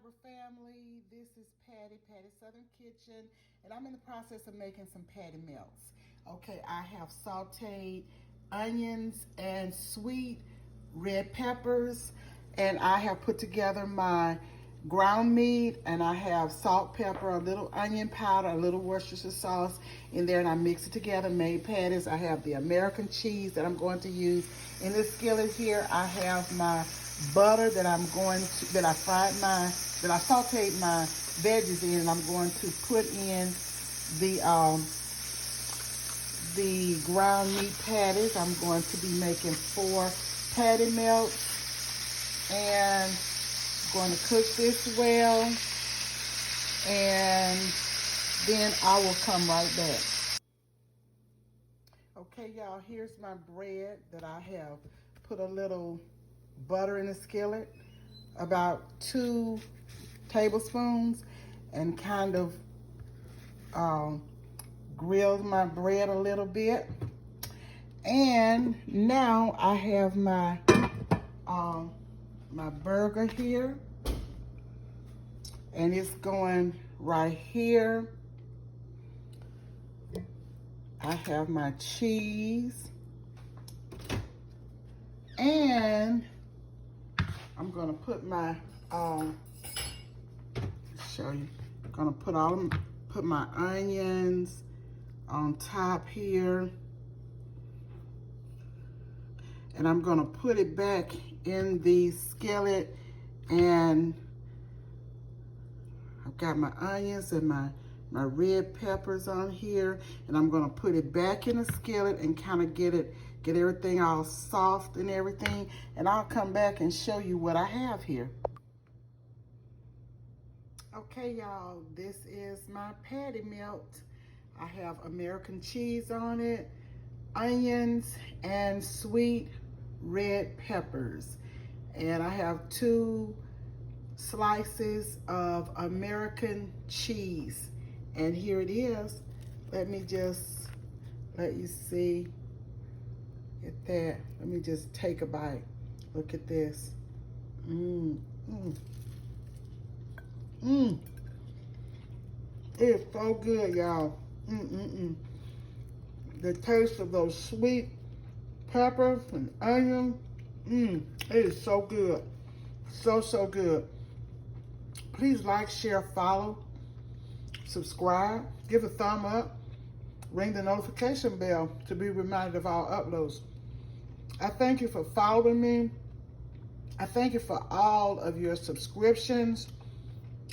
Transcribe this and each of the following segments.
Flavor family, this is Patti Southern Kitchen, and I'm in the process of making some patty melts. Okay, I have sauteed onions and sweet red peppers, and I have put together my ground meat, and I have salt, pepper, a little onion powder, a little Worcestershire sauce in there, and I mix it together, made patties. I have the American cheese that I'm going to use. In this skillet here, I have my butter that I sauteed my veggies in, and I'm going to put in the ground meat patties. I'm going to be making 4 patty melts, and going to cook this well, and then I will come right back. Okay, y'all, here's my bread that I have put a little butter in the skillet, about 2 tablespoons, and kind of grilled my bread a little bit. And now I have my my burger here, and it's going right here. I have my cheese, and I'm gonna put my show you. I'm gonna put my onions on top here, and I'm gonna put it back in the skillet, and I've got my onions and my red peppers on here, and I'm gonna put it back in the skillet and kind of get everything all soft and everything, and I'll come back and show you what I have here. Okay, y'all, this is my patty melt. I have American cheese on it, onions, and sweet red peppers. And I have 2 slices of American cheese. And here it is. Let me just let you see. Get that. Let me just take a bite. Look at this. It's so good, y'all. The taste of those sweet peppers and onion. It is so good. So good. Please like, share, follow, subscribe, give a thumb up, ring the notification bell to be reminded of all uploads. I thank you for following me. I thank you for all of your subscriptions,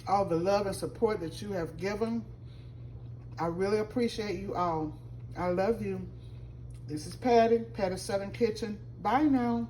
all the love and support that you have given. I really appreciate you all. I love you. This is Patti Southern Kitchen. Bye now.